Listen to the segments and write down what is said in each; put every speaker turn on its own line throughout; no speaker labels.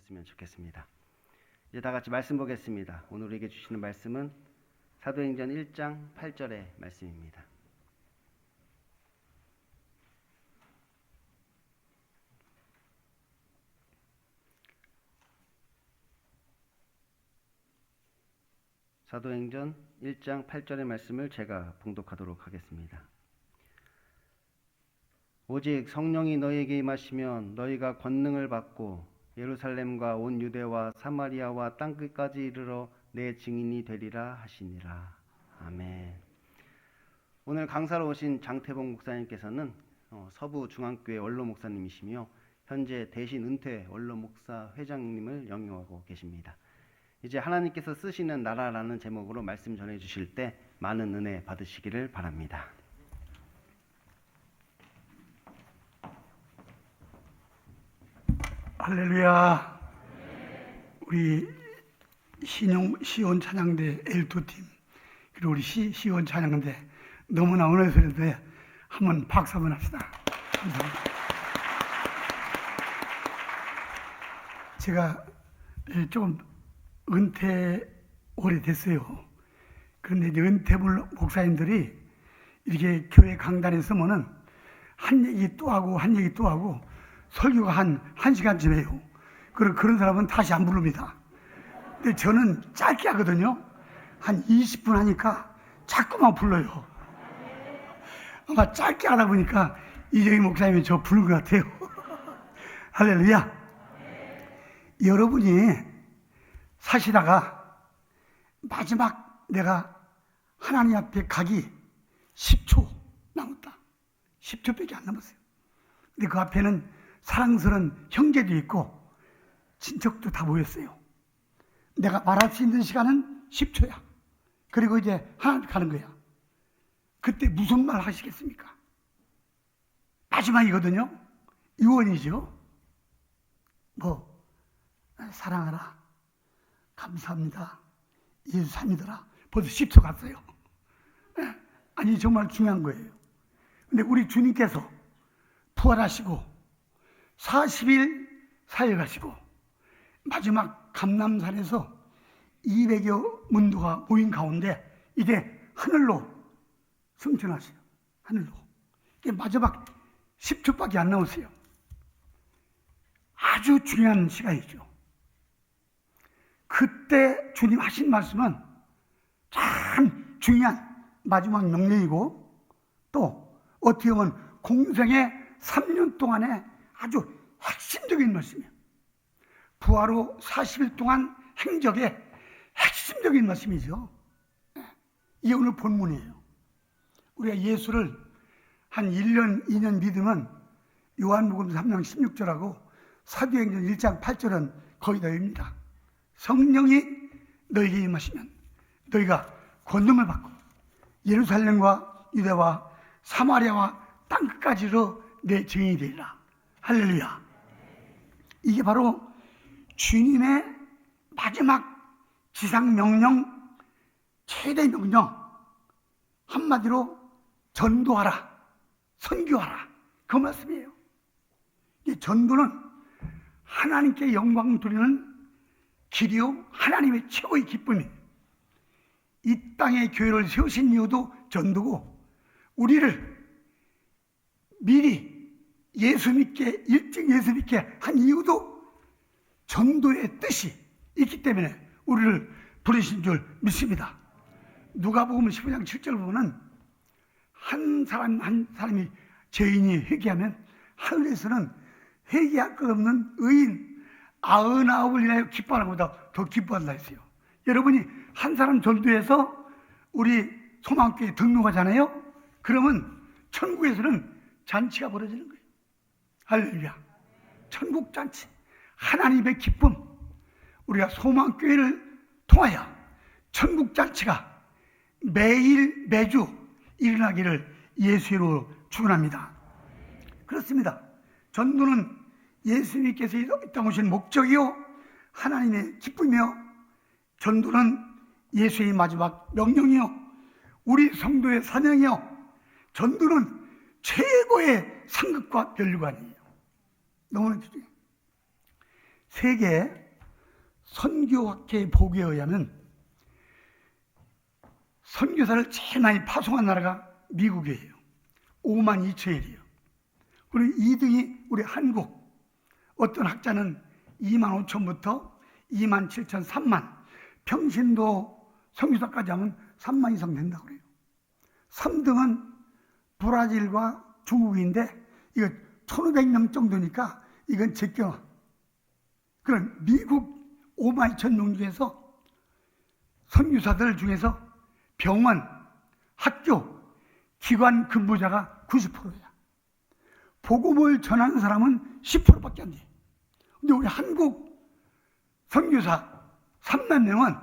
있으면 좋겠습니다. 이제 다 같이 말씀 보겠습니다. 오늘 우리에게 주시는 말씀은 사도행전 1장 8절의 말씀입니다. 사도행전 1장 8절의 말씀을 제가 봉독하도록 하겠습니다. 오직 성령이 너희에게 임하시면 너희가 권능을 받고 예루살렘과 온 유대와 사마리아와 땅끝까지 이르러 내 증인이 되리라 하시니라. 아멘. 오늘 강사로 오신 장태봉 목사님께서는 서부중앙교회 원로 목사님이시며 현재 대신 은퇴 원로 목사 회장님을 영위하고 계십니다. 이제 하나님께서 쓰시는 나라라는 제목으로 말씀 전해 주실 때 많은 은혜 받으시기를 바랍니다.
할렐루야. 우리 시온 찬양대 L2팀 그리고 우리 시온 찬양대 너무나 은혜스러운데 한번 박수 한번 합시다. 감사합니다. 제가 조금 은퇴 오래됐어요. 그런데 이제 은퇴 목사님들이 이렇게 교회 강단에 서면은 한 얘기 또 하고 한 얘기 또 하고 설교가 한 1시간쯤 해요. 그런 사람은 다시 안 부릅니다. 근데 저는 짧게 하거든요. 한 20분 하니까 자꾸만 불러요. 아마 짧게 하다 보니까 이정희 목사님이 저 부른 것 같아요. 할렐루야. 여러분이 사시다가 마지막 내가 하나님 앞에 가기 10초 남았다. 10초밖에 안 남았어요. 근데 그 앞에는 사랑스러운 형제도 있고 친척도 다 모였어요. 내가 말할 수 있는 시간은 10초야. 그리고 이제 하나님 가는 거야. 그때 무슨 말 하시겠습니까? 마지막이거든요. 유언이죠. 사랑하라, 감사합니다, 예수 잘 믿어라. 벌써 10초 갔어요. 아니 정말 중요한 거예요. 근데 우리 주님께서 부활하시고 40일 사역하시고 마지막 감람산에서 200여 문도가 모인 가운데 이제 하늘로 승천하세요. 하늘로. 이게 마지막 10초밖에 안 남았어요. 아주 중요한 시간이죠. 그때 주님 하신 말씀은 참 중요한 마지막 명령이고 또 어떻게 보면 공생의 3년 동안에 아주 핵심적인 말씀이에요. 부활 후 40일 동안 행적의 핵심적인 말씀이죠. 이게 오늘 본문이에요. 우리가 예수를 한 1년, 2년 믿으면 요한복음 3장 16절하고 사도행전 1장 8절은 거의 다입니다. 성령이 너희에게 임하시면 너희가 권능을 받고 예루살렘과 유대와 사마리아와 땅끝까지로 내 증인이 되리라. 할렐루야. 이게 바로 주님의 마지막 지상명령, 최대 명령, 한마디로 전도하라, 선교하라, 그 말씀이에요. 이 전도는 하나님께 영광 돌리는 길이요 하나님의 최고의 기쁨이에요. 이 땅에 교회를 세우신 이유도 전도고 우리를 미리 예수 믿게 일찍 예수 믿게 한 이유도 전도의 뜻이 있기 때문에 우리를 부르신 줄 믿습니다. 누가복음 15장 7절 보면 한 사람이 죄인이 회개하면 하늘에서는 회개할 것 없는 의인 99을 인하여 기뻐하는 것보다 더 기뻐한다 했어요. 여러분이 한 사람 전도해서 우리 소망교회에 등록하잖아요. 그러면 천국에서는 잔치가 벌어지는 거예요. 할렐루야. 천국 잔치, 하나님의 기쁨, 우리가 소망교회를 통하여 천국 잔치가 매일 매주 일어나기를 예수로 축원합니다. 그렇습니다. 전도는 예수님께서 이 땅에 오신 목적이요 하나님의 기쁨이요 전도는 예수의 마지막 명령이요 우리 성도의 사명이요 전도는 최고의 상급과 면류관이에요. 너무나 중요해요. 세계 선교학회 보고에 의하면 선교사를 제일 많이 파송한 나라가 미국이에요. 5만 2천이에요. 그리고 2등이 우리 한국. 어떤 학자는 2만 5천부터 2만 7천, 3만. 평신도 선교사까지 하면 3만 이상 된다고 그래요. 3등은 브라질과 중국인데 이거 1,500명 정도니까 이건 제껴. 그럼 미국 5만 2천 명 중에서 선교사들 중에서 병원, 학교, 기관 근무자가 90%야. 복음을 전하는 사람은 10%밖에 안 돼. 근데 우리 한국 선교사 3만 명은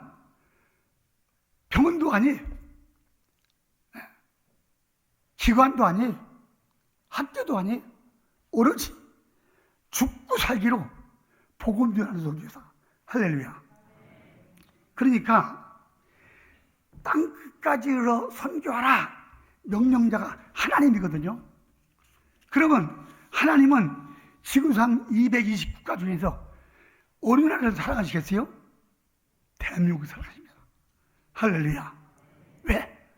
병원도 아니, 기관도 아니, 학교도 아니, 오로지 죽고 살기로 복음 전하는 선교사. 할렐루야. 그러니까 땅 끝까지 이르러 선교하라. 명령자가 하나님이거든요. 그러면 하나님은 지구상 220국가 중에서 어느 나라를 사랑하시겠어요? 대한민국을 사랑하십니다. 할렐루야. 왜?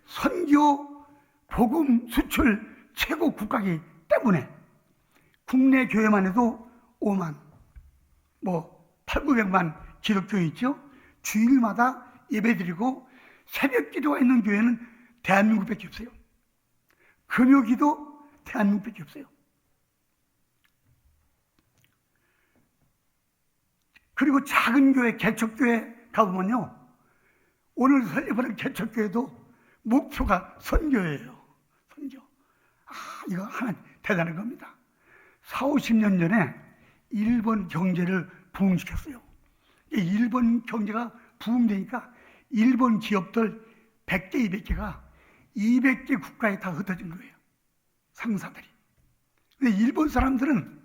선교 복음 수출 최고 국가이기 때문에 국내 교회만 해도 5만 8, 900만 기독교회 있죠? 주일마다 예배드리고 새벽 기도가 있는 교회는 대한민국밖에 없어요. 금요기도 대한민국밖에 없어요. 그리고 작은 교회, 개척교회 가보면요, 오늘 설립하는 개척교회도 목표가 선교예요. 선교. 이거 하나 대단한 겁니다. 4, 50년 전에 일본 경제를 부흥시켰어요. 일본 경제가 부흥되니까 일본 기업들 100개, 200개가 200개 국가에 다 흩어진 거예요. 상사들이. 근데 일본 사람들은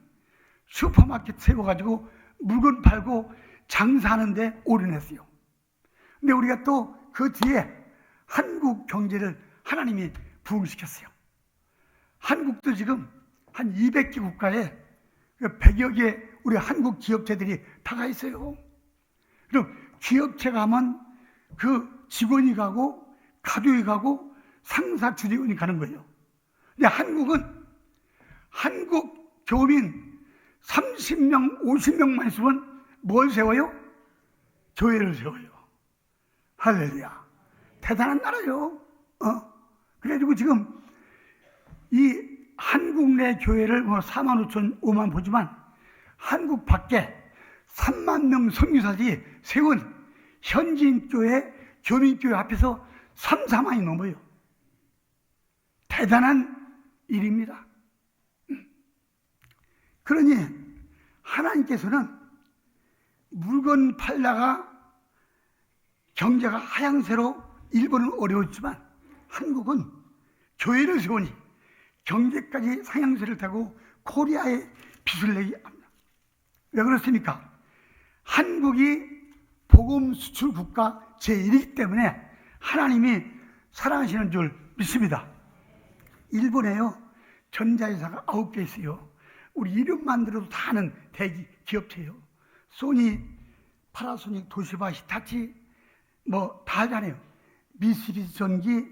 슈퍼마켓 세워가지고 물건 팔고 장사하는데 올인했어요. 근데 우리가 또 그 뒤에 한국 경제를 하나님이 부흥시켰어요. 한국도 지금 한 200개 국가에 100여 개 우리 한국 기업체들이 다가 있어요. 그럼 기업체 가면 그 직원이 가고 가족이 가고 상사 주직원이 가는 거예요. 근데 한국은 한국 교민 30명, 50명만 있으면 뭘 세워요? 교회를 세워요. 할렐루야. 대단한 나라요. 그래가지고 지금 이 한국 내 교회를 4만 5천, 5만 보지만 한국 밖에 3만 명 선교사들이 세운 현지인 교회, 교민교회 앞에서 3, 4만이 넘어요. 대단한 일입니다. 그러니 하나님께서는 물건 팔다가 경제가 하향세로 일본은 어려웠지만 한국은 교회를 세우니 경제까지 상향세를 타고 코리아에 빚을 내게 합니다. 왜 그렇습니까? 한국이 복음 수출 국가 제1이기 때문에 하나님이 사랑하시는 줄 믿습니다. 일본에요, 전자회사가 9개 있어요. 우리 이름만 들어도 다 아는 대기 기업체예요. 소니, 파나소닉, 도시바, 히타치 다 하잖아요. 미쓰비시 전기,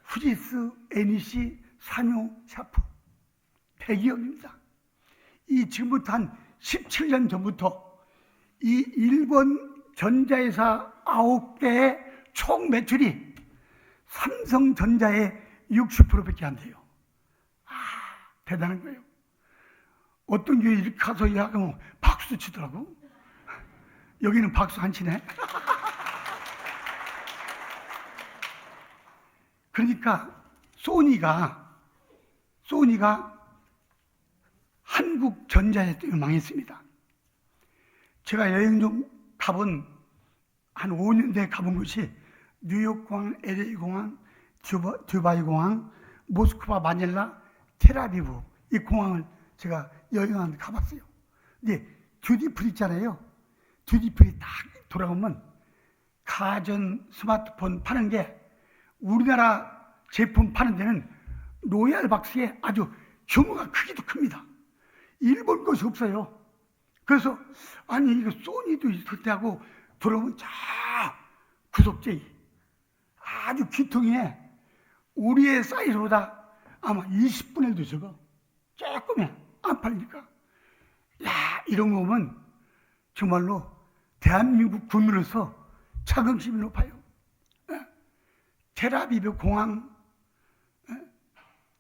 후지스, NEC, 산요, 샤프. 대기업입니다. 이 지금부터 한 17년 전부터 이 일본 전자회사 9개의 총 매출이 삼성전자의 60%밖에 안 돼요. 대단한 거예요. 어떤 교회 이렇게 가서 이야기하면 박수 치더라고. 여기는 박수 안 치네. 그러니까 소니가 한국 전자회사 때문에 망했습니다. 제가 여행 좀 가본 한 5년 전에 가본 곳이 뉴욕공항, LA공항, 두바이 공항, 모스크바, 마닐라, 텔아비브 이 공항을 제가 여행하는데 가봤어요. 근데 듀티프리 있잖아요. 듀티프리 딱 돌아오면 가전 스마트폰 파는 게 우리나라 제품 파는 데는 로얄 박스에 아주 규모가 크기도 큽니다. 일본 것이 없어요. 그래서 아니 이거 소니도 있을 때 하고 들어오면 자 구석재기 아주 귀퉁이에 우리의 사이즈보다 아마 20분의 1도 적어. 조금이야. 안 팔리니까. 야, 이런 거 보면 정말로 대한민국 국민으로서 자긍심이 높아요. 텔아비브 공항,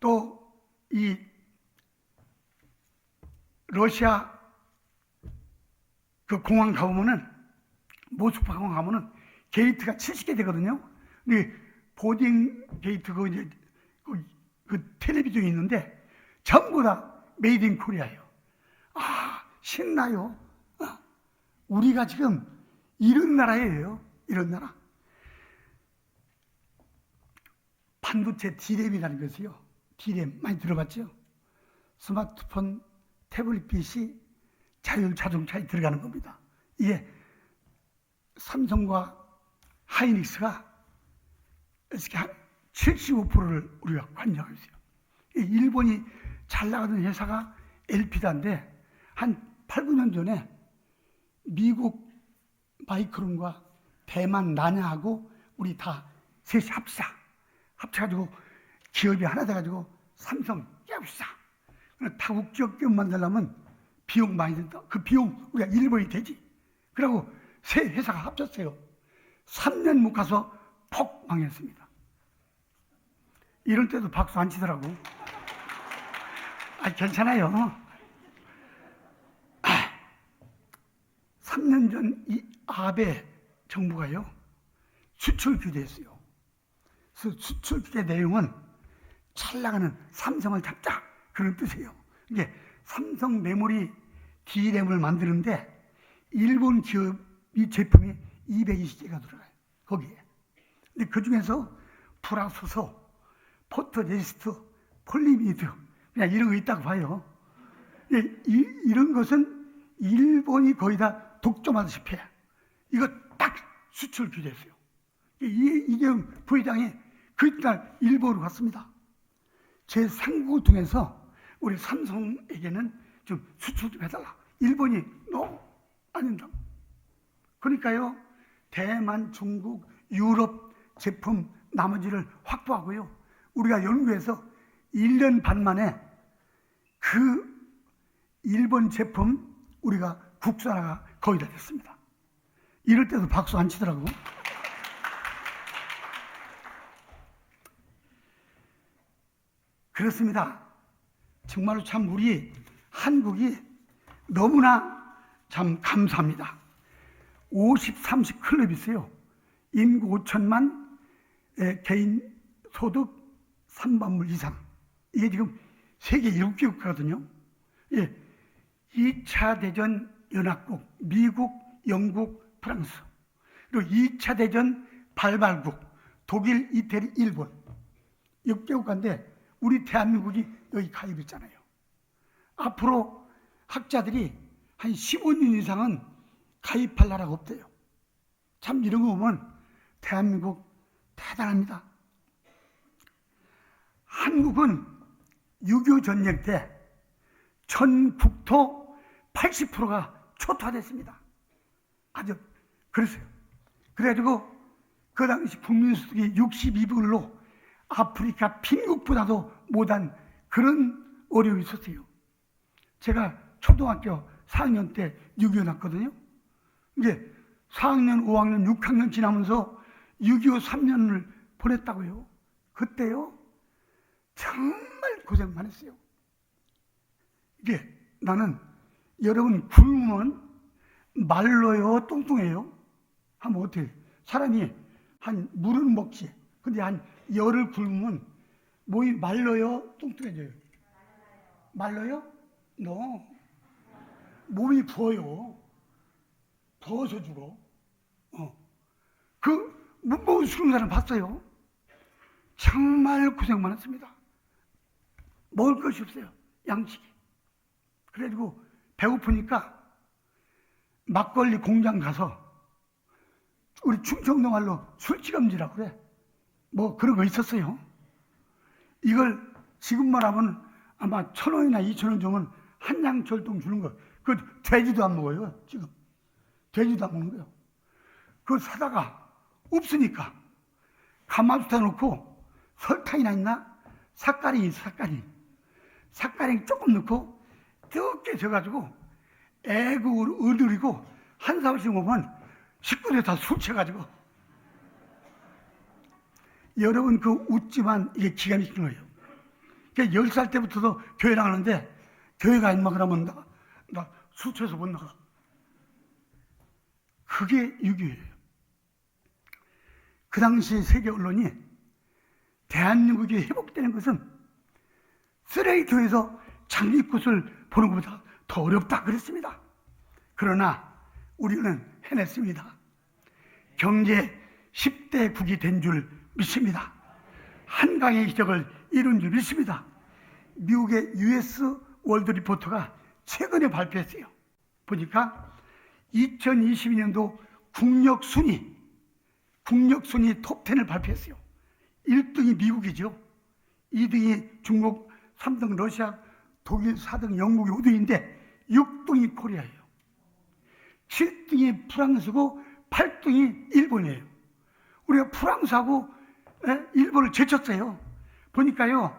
또 이 러시아 그 공항 가보면은, 모스크바 공항 가면은 게이트가 70개 되거든요. 근데 보딩 게이트 그 텔레비전이 있는데 전부 다 메이드 인 코리아예요. 아, 신나요. 우리가 지금 이런 나라예요. 이런 나라. 반도체 D램이라는 것이요. D램 많이 들어봤죠? 스마트폰, 태블릿 PC, 자율자동차에 들어가는 겁니다. 이게 삼성과 하이닉스가 이렇게 한 75%를 우리가 관여하고 있어요. 일본이 잘 나가는 회사가 엘피다인데 한 8, 9년 전에 미국 마이크론과 대만 나냐하고 우리 다 셋이 합쳐가지고 기업이 하나 돼가지고 삼성 깨웁시다. 다국적 기업 만들려면 비용 많이 든다. 그 비용 우리가 일본이 되지. 그러고 세 회사가 합쳤어요. 3년 못 가서 폭 망했습니다. 이럴 때도 박수 안 치더라고. 괜찮아요. 3년 전 이 아베 정부가요, 수출 규제했어요. 그래서 수출 규제 내용은 잘 나가는 삼성을 잡자, 그런 뜻이에요. 이게 삼성 메모리 D램을 만드는데 일본 기업 이 제품이 220개가 들어가요. 거기에. 근데 그 중에서 불화소소, 포토레지스트, 폴리미드, 그냥 이런 거 있다고 봐요. 이런 것은 일본이 거의 다 독점하다시피 해. 이거 딱 수출 규제했어요. 이재용 부회장이 그날 일본으로 갔습니다. 제 상국을 통해서 우리 삼성에게는 좀 수출 좀 해달라. 일본이 너무 안 된다고. 그러니까요, 대만, 중국, 유럽 제품 나머지를 확보하고요. 우리가 연구해서 1년 반 만에 그 일본 제품 우리가 국산화가 거의 다 됐습니다. 이럴 때도 박수 안 치더라고. 그렇습니다. 정말로 참 우리 한국이 너무나 참 감사합니다. 50, 30 클럽이 있어요. 인구 5천만, 개인 소득 3만불 이상. 이게 지금 세계 7개국가거든요. 2차 대전 연합국, 미국, 영국, 프랑스. 그리고 2차 대전 발발국, 독일, 이태리, 일본. 6개국가인데 우리 대한민국이 여기 가입했잖아요. 앞으로 학자들이 한 15년 이상은 가입할 나라가 없대요. 참 이런 거 보면 대한민국 대단합니다. 한국은 6.25 전쟁 때 전 국토 80%가 초토화됐습니다. 아주 그랬어요. 그래가지고 그 당시 국민소득이 62불로 아프리카 빈국보다도 못한 그런 어려움이 있었어요. 제가 초등학교 4학년 때 6.25 났거든요. 이제 4학년, 5학년, 6학년 지나면서 6.25 3년을 보냈다고요. 그때요, 정말 고생 많이 했어요. 이게 나는 여러분 굶으면 말로요, 뚱뚱해요? 하면 어떻게 해요? 사람이 한 물은 먹지. 근데 한 열을 굶으면 몸이 말로요, 뚱뚱해져요? 말로요? No. 몸이 부어요. 더워서 죽어. 못 먹은 죽는 사람 봤어요? 정말 고생 많았습니다. 먹을 것이 없어요. 양식이. 그래가지고 배고프니까 막걸리 공장 가서, 우리 충청도 말로 술찌감지라고 그래. 뭐 그런 거 있었어요. 이걸 지금 말하면 아마 1,000원이나 2,000원 주면 한양철동 주는 거. 그 돼지도 안 먹어요. 지금 돼지도 안 먹는 거예요. 그거 사다가 없으니까 가마솥에 넣고 설탕이나 있나? 삭가린 조금 넣고 뜨겁게 져가지고 애국으로 으드리고 한 사발씩 먹으면 식구들 다 술 취해가지고. 여러분 그 웃지만 이게 기가 막히는 거예요. 10살 때부터도 교회 나가는데 교회가 임마 그러면 나 술 취해서 못 나가. 그게 유교예요. 그 당시 세계 언론이 대한민국이 회복되는 것은 쓰레기통에서 장미꽃을 보는 것보다 더 어렵다 그랬습니다. 그러나 우리는 해냈습니다. 경제 10대 국이 된 줄 믿습니다. 한강의 기적을 이룬 줄 믿습니다. 미국의 US 월드 리포터가 최근에 발표했어요. 보니까 2022년도 국력 순위 톱10을 발표했어요. 1등이 미국이죠. 2등이 중국, 3등 러시아, 독일, 4등 영국이 5등인데 6등이 코리아예요. 7등이 프랑스고 8등이 일본이에요. 우리가 프랑스하고 일본을 제쳤어요. 보니까요,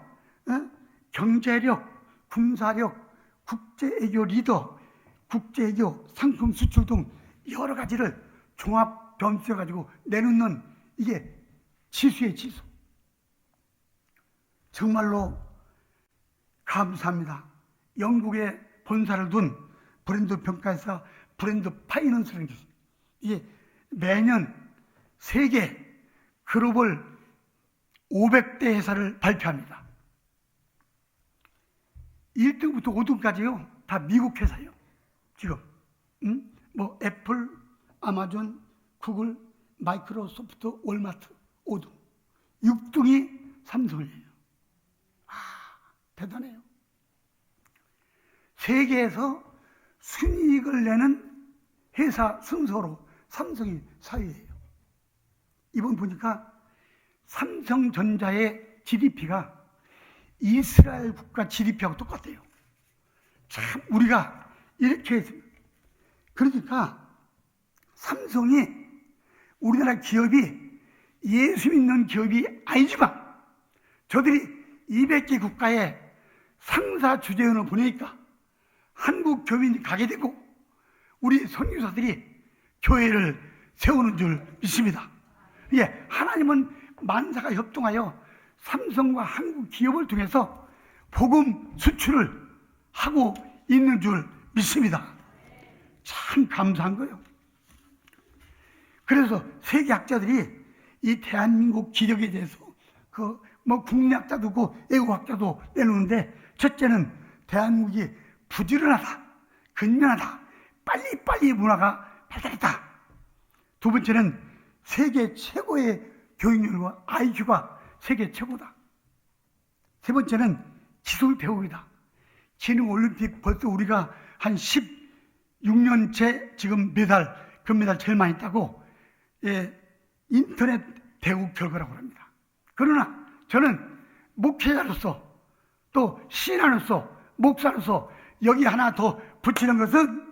경제력, 군사력, 국제외교 리더, 국제외교, 상품 수출 등 여러 가지를 종합 점수해가지고 내놓는 이게 지수의 지수. 정말로 감사합니다. 영국에 본사를 둔 브랜드 평가회사 브랜드 파이낸스라는 게 있어요. 이게 매년 세계 글로벌 500대 회사를 발표합니다. 1등부터 5등까지요. 다 미국 회사예요. 지금 뭐 애플, 아마존, 구글, 마이크로소프트, 월마트 5등. 6등이 삼성이에요. 대단해요. 세계에서 순이익을 내는 회사 순서로 삼성이 4위예요. 이번 보니까 삼성전자의 GDP가 이스라엘 국가 GDP하고 똑같아요. 참 우리가 이렇게 했습니다. 그러니까 삼성이 우리나라 기업이 예수 믿는 기업이 아니지만 저들이 200개 국가에 상사 주재원을 보내니까 한국 교민이 가게 되고 우리 선교사들이 교회를 세우는 줄 믿습니다. 예, 하나님은 만사가 협동하여 삼성과 한국 기업을 통해서 복음 수출을 하고 있는 줄 믿습니다. 참 감사한 거예요. 그래서 세계학자들이 이 대한민국 기력에 대해서 국리학자도 있고 애국학자도 내놓는데, 첫째는 대한민국이 부지런하다, 근면하다, 빨리빨리 문화가 발달했다. 두 번째는 세계 최고의 교육열과 IQ가 세계 최고다. 세 번째는 기술 배우기다. 기능 올림픽 벌써 우리가 한 16년째 지금 금메달 제일 많이 따고, 인터넷 대국 결과라고 합니다. 그러나 저는 목회자로서 또 신하로서 목사로서 여기 하나 더 붙이는 것은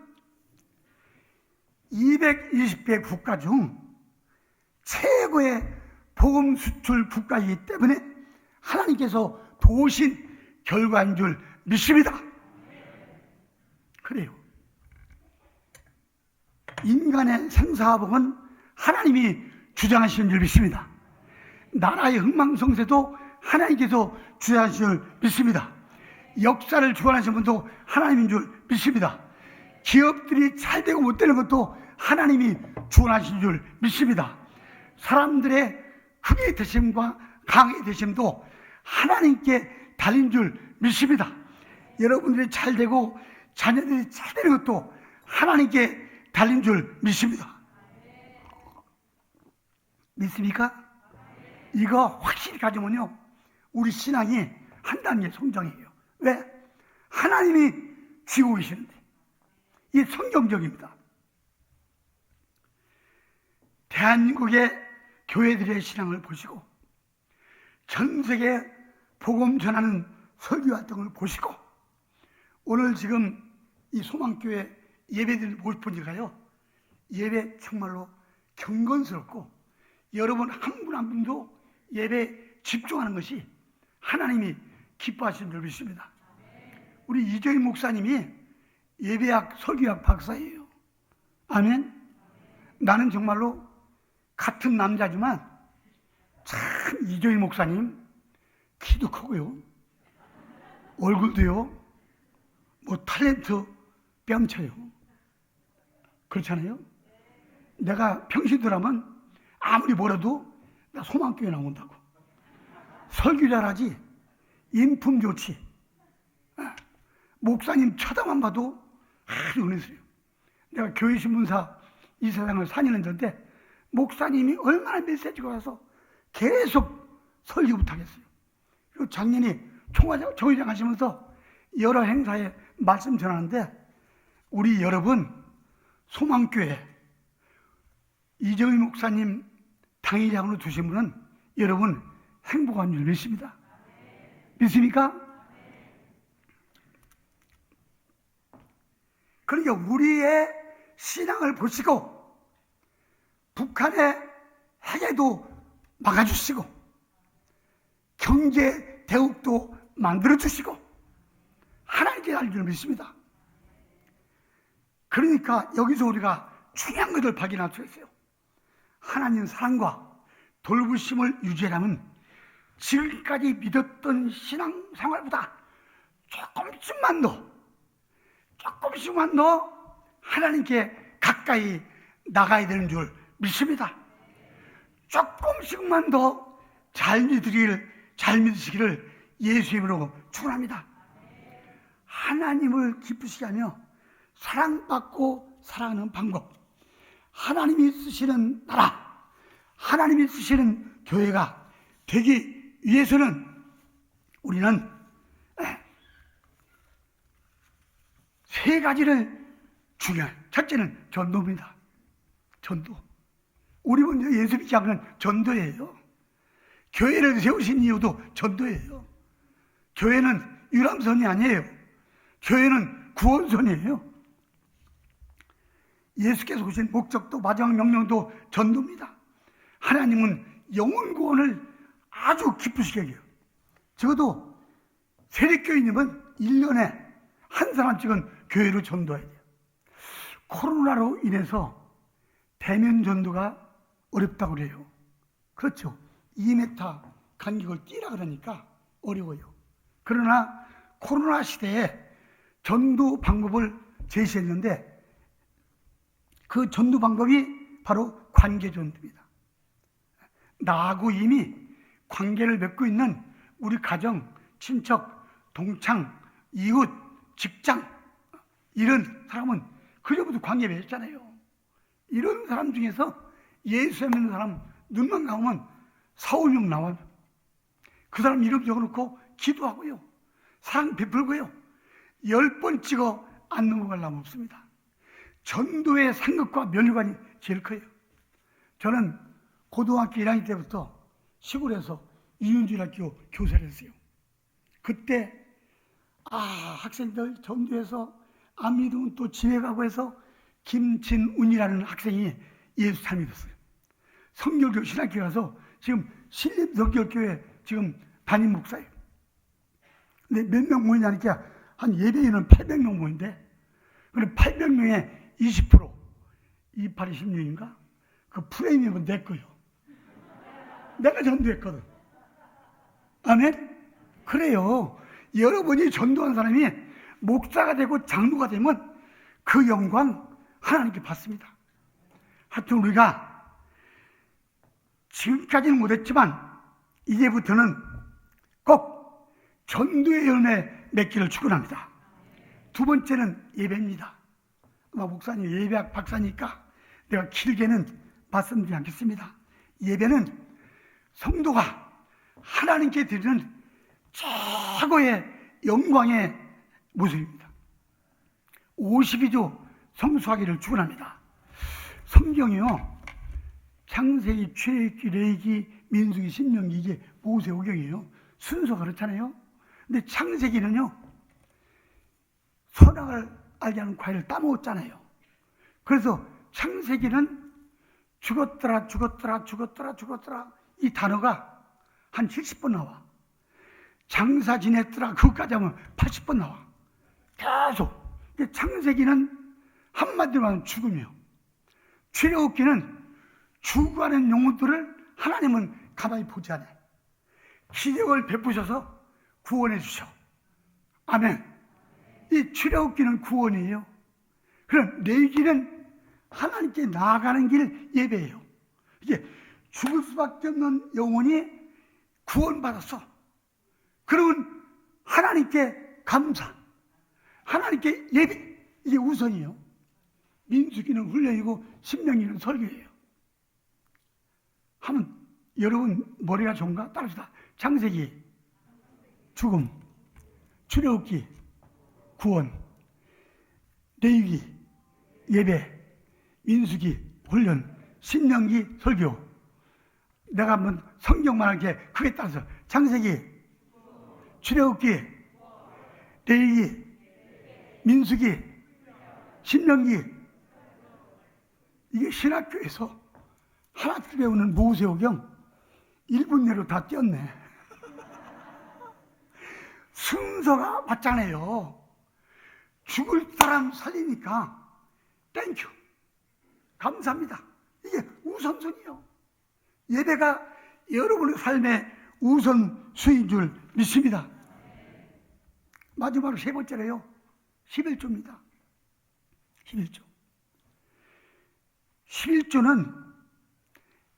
220개 국가 중 최고의 복음 수출 국가이기 때문에 하나님께서 도우신 결과인 줄 믿습니다. 그래요. 인간의 생사화복은 하나님이 주장하시는 줄 믿습니다. 나라의 흥망성쇠도 하나님께서 주장하시는 줄 믿습니다. 역사를 주관하시는 분도 하나님인 줄 믿습니다. 기업들이 잘 되고 못 되는 것도 하나님이 주관하시는 줄 믿습니다. 사람들의 크게 되심과 강하게 되심도 하나님께 달린 줄 믿습니다. 여러분들이 잘 되고 자녀들이 잘 되는 것도 하나님께 달린 줄 믿습니다. 믿습니까? 이거 확실히 가지면요, 우리 신앙이 한 단계 성장해요. 왜? 하나님이 쥐고 계시는데. 이게 성경적입니다. 대한민국의 교회들의 신앙을 보시고 전 세계 복음 전하는 설교 활동을 보시고 오늘 지금 이 소망교회 예배드리는 모습보니까요, 예배 정말로 경건스럽고 여러분 한 분 한 분도 예배에 집중하는 것이 하나님이 기뻐하시는 줄 믿습니다. 우리 이정희 목사님이 예배학 설교학 박사예요. 아멘. 나는 정말로 같은 남자지만 참 이정희 목사님 키도 크고요, 얼굴도요, 뭐 탤런트 뺨쳐요. 그렇잖아요. 내가 평신도라면 아무리 뭐라도 나 소망교회 나온다고. 설교 잘하지, 인품 좋지, 목사님 쳐다만 봐도 아주 은혜스러워요. 내가 교회신문사 이 세상을 4년을 전데 목사님이 얼마나 메시지가 와서 계속 설교 부탁했어요. 그리고 작년에 총회장 하시면서 여러 행사에 말씀 전하는데, 우리 여러분 소망교회 이정희 목사님 당회장으로 두신 분은 여러분 행복한 줄 믿습니다. 믿습니까? 그러니까 우리의 신앙을 보시고 북한의 핵에도 막아주시고 경제 대국도 만들어주시고 하나님께 할 줄 믿습니다. 그러니까 여기서 우리가 중요한 것을 발견할 수 있어요. 하나님 사랑과 돌보심을 유지하려면 지금까지 믿었던 신앙생활보다 조금씩만 더 하나님께 가까이 나가야 되는 줄 믿습니다. 조금씩만 더 잘 믿으시기를 예수 이름으로 축원합니다. 하나님을 기쁘시게 하며 사랑받고 사랑하는 방법, 하나님이 쓰시는 나라, 하나님이 쓰시는 교회가 되기 위해서는 우리는 세 가지를 중요한, 첫째는 전도입니다. 전도. 우리 먼저 예수 믿지 않는 전도예요. 교회를 세우신 이유도 전도예요. 교회는 유람선이 아니에요. 교회는 구원선이에요. 예수께서 오신 목적도 마지막 명령도 전도입니다. 하나님은 영혼 구원을 아주 기쁘시게 해요. 적어도 세례교인님은 1년에 한 사람씩은 교회로 전도해야 돼요. 코로나로 인해서 대면 전도가 어렵다고 그래요. 그렇죠. 2m 간격을 뛰라 그러니까 어려워요. 그러나 코로나 시대에 전도 방법을 제시했는데 그 전도 방법이 바로 관계 전도입니다. 나하고 이미 관계를 맺고 있는 우리 가정, 친척, 동창, 이웃, 직장, 이런 사람은 그전부터 관계 맺었잖아요. 이런 사람 중에서 예수 믿는 사람 눈만 감으면 4-5명 나와요. 그 사람 이름 적어놓고 기도하고요, 사랑 베풀고요, 10번 찍어 안 넘어갈 남 없습니다. 전도의 상급과 면류관이 제일 커요. 저는 고등학교 1학년 때부터 시골에서 이윤주일학교 교사를 했어요. 그때 학생들 전도해서 안 믿으면 또 집에 가고 해서 김진운이라는 학생이 예수 잘 믿었어요. 성결교 신학교 가서 지금 신림 성결교회 지금 담임 목사예요. 근데 몇 명 모이냐니까 한 예배에는 800명 모인데, 그럼 800명에 20%, 28, 26인가? 그 프레임이면 내 거요. 내가 전도했거든. 아멘? 그래요. 여러분이 전도한 사람이 목사가 되고 장로가 되면 그 영광 하나님께 받습니다. 하여튼 우리가 지금까지는 못했지만 이제부터는 꼭 전도의 열매 맺기를 축원합니다. 두 번째는 예배입니다. 아마 목사님 예배학 박사니까 내가 길게는 말씀드리지 않겠습니다. 예배는 성도가 하나님께 드리는 최고의 영광의 모습입니다. 52조 성수하기를 축원합니다. 성경이요, 창세기, 출애굽기, 레위기, 민수기, 신명기, 이게 모세오경이에요. 순서가 그렇잖아요. 근데 창세기는요, 선악을 알게 하는 과일을 따먹었잖아요. 그래서 창세기는 죽었더라 이 단어가 한 70번 나와. 장사 지냈더라 그것까지 하면 80번 나와. 계속. 창세기는 한마디로 하면 죽음이요. 출애굽기는 죽어가는 영혼들을 하나님은 가만히 보지 않아요. 기적을 베푸셔서 구원해 주셔. 아멘. 이 출애굽기는 구원이에요. 그럼 레위기는 하나님께 나아가는 길 예배예요. 이게 죽을 수밖에 없는 영혼이 구원받았어. 그러면 하나님께 감사, 하나님께 예배, 이게 우선이에요. 민수기는 훈련이고 신명기는 설교예요. 하면 여러분 머리가 좋은가? 따라합시다. 창세기 죽음, 출애굽기 구원, 레위기 예배, 민수기 훈련, 신명기 설교. 내가 한번 성경만 할게. 그에 따라서 창세기, 출애굽기, 레위기, 민수기, 신명기. 이게 신학교에서 하나씩 배우는 모세오경 1분 내로 다 띄었네. 순서가 맞잖아요. 죽을 사람 살리니까 땡큐 감사합니다. 이게 우선순위요. 예배가 여러분의 삶의 우선순위인 줄 믿습니다. 마지막으로 세 번째로요, 11조입니다. 11조. 11조는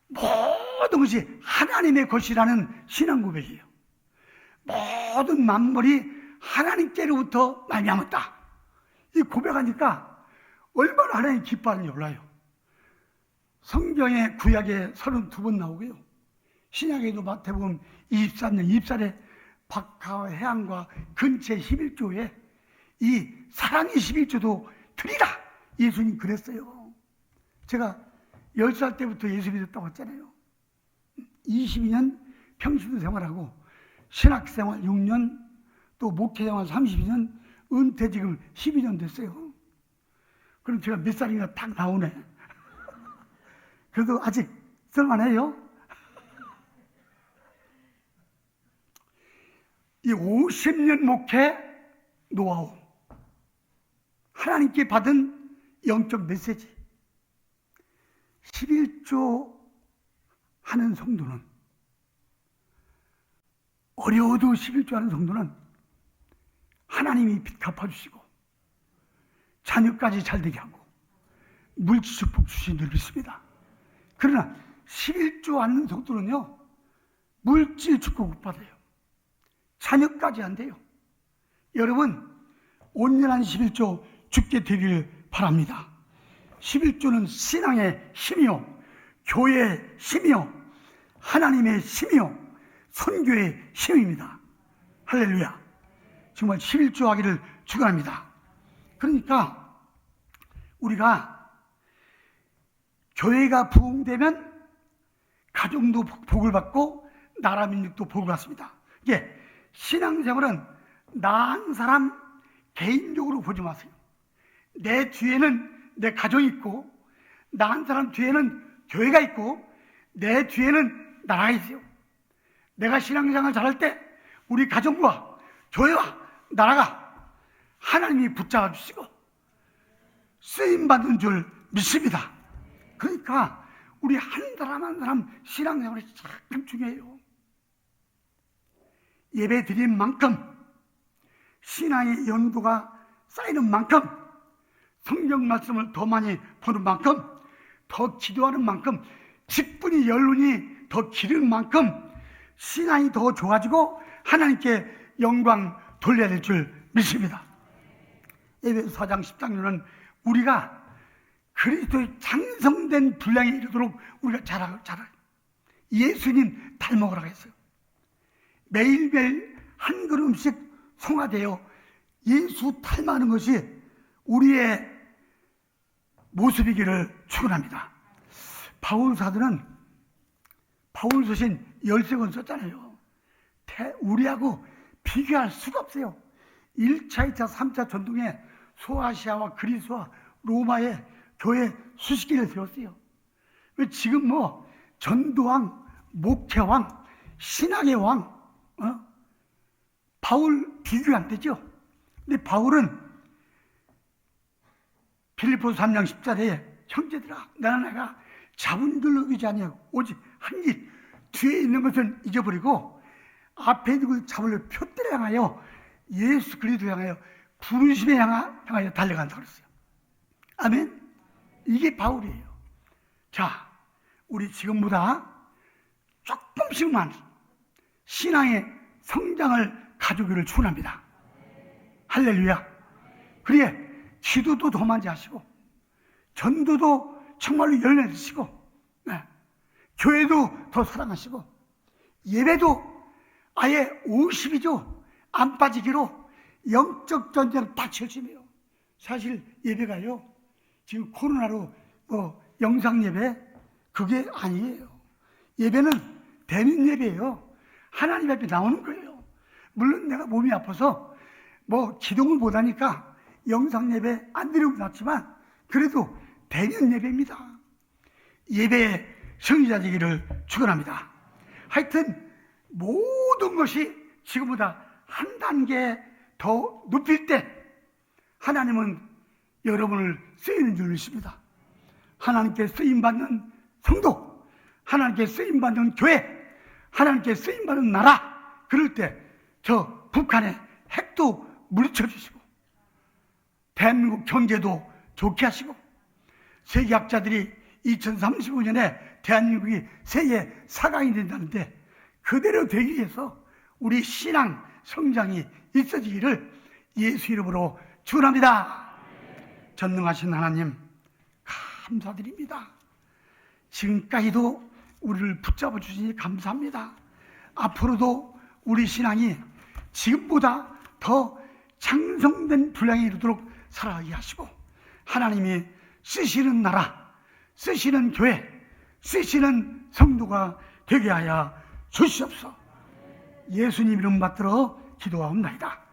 모든 것이 하나님의 것이라는 신앙 고백이에요. 모든 만물이 하나님께로부터 말미암았다. 이 고백하니까 얼마나 하나님 기뻐하는지 몰라요. 성경에 구약에 32번 나오고요. 신약에도 마태복음 23년 24절에 박하와 해안과 근처 11조에 이 사랑의 11조도 드리라. 예수님 그랬어요. 제가 10살 때부터 예수 믿었다고 했잖아요. 22년 평신도 생활하고 신학생활 6년, 또 목회생활 32년, 은퇴 지금 12년 됐어요. 그럼 제가 몇 살인가 딱 나오네. 그래도 아직 쓸만해요. 이 50년 목회 노하우, 하나님께 받은 영적 메시지. 11조 하는 성도는, 어려워도 11조 하는 성도는 하나님이 빚 갚아주시고 자녀까지 잘되게 하고 물질 축복 주신 줄 믿습니다. 그러나 11조 하는 성도는요, 물질 축복 못 받아요. 자녀까지 안 돼요. 여러분 온전한 11조 주께 드리길 바랍니다. 11조는 신앙의 힘이요, 교회의 힘이요, 하나님의 힘이요, 선교의 힘입니다. 할렐루야. 정말 11조 하기를 축원합니다. 그러니까 우리가 교회가 부흥되면 가정도 복을 받고 나라 민족도 복을 받습니다. 이게 신앙생활은 나한 사람 개인적으로 보지 마세요. 내 뒤에는 내 가정이 있고, 나 한 사람 뒤에는 교회가 있고, 내 뒤에는 나라가 있어요. 내가 신앙생활 잘할 때 우리 가정과 교회와 나라가 하나님이 붙잡아 주시고 쓰임받는 줄 믿습니다. 그러니까 우리 한 사람 한 사람 신앙생활이 참 중요해요. 예배 드린 만큼, 신앙의 연구가 쌓이는 만큼, 성경 말씀을 더 많이 보는 만큼, 더 기도하는 만큼, 직분이 연륜이 더 기른 만큼 신앙이 더 좋아지고 하나님께 영광 돌려야 될 줄 믿습니다. 에베소 4장 10장로는 우리가 그리스도의 장성된 분량에 이르도록 우리가 자라 예수님 닮아오라고 했어요. 매일매일 한 걸음씩 성화되어 예수 닮아하는 것이 우리의 모습이기를 축원합니다. 바울 사도는 바울 서신 13권 썼잖아요. 우리하고 비교할 수가 없어요. 1차, 2차, 3차 전통에 소아시아와 그리스와 로마의 교회 수십 개를 세웠어요. 지금 뭐 전도왕, 목회왕, 신학의 왕, 바울 비교가 안 되죠. 근데 바울은 빌립보서 3장 10절에 형제들아 나는 내가 잡은 줄로 여기지 아니하고 오직 한 일 뒤에 있는 것을 잊어버리고 앞에 있는 것을 잡으려 표대를 향하여 예수 그리스도를 향하여 부르심에 향하여 달려간다고 그랬어요. 아멘. 이게 바울이에요. 자, 우리 지금보다 조금씩만 신앙의 성장을 가져오기를 축원합니다. 할렐루야. 그래 기도도 더 많이 하시고 전도도 정말로 열매 드시고 교회도 더 사랑하시고 예배도 아예 50이죠. 안 빠지기로 영적 전쟁 딱 열심히요. 사실 예배가요 지금 코로나로 뭐 영상 예배 그게 아니에요. 예배는 대면 예배예요. 하나님 앞에 나오는 거예요. 물론 내가 몸이 아파서 뭐 기도를 못하니까 영상 예배 안 드리고 났지만 그래도 대면 예배입니다. 예배의 승리자 되기를 축원합니다. 하여튼 모든 것이 지금보다 한 단계 더 높일 때 하나님은 여러분을 쓰이는 줄 믿습니다. 하나님께 쓰임받는 성도, 하나님께 쓰임받는 교회, 하나님께 쓰임받는 나라, 그럴 때 저 북한의 핵도 물리쳐 주시고 대한민국 경제도 좋게 하시고 세계학자들이 2035년에 대한민국이 세계 4강이 된다는데 그대로 되기 위해서 우리 신앙 성장이 있어지기를 예수 이름으로 축원합니다. 전능하신 하나님 감사드립니다. 지금까지도 우리를 붙잡아 주시니 감사합니다. 앞으로도 우리 신앙이 지금보다 더 창성된 분량에 이르도록 살아가게 하시고 하나님이 쓰시는 나라, 쓰시는 교회, 쓰시는 성도가 되게 하여 주시옵소서. 예수님 이름 받들어 기도하옵나이다.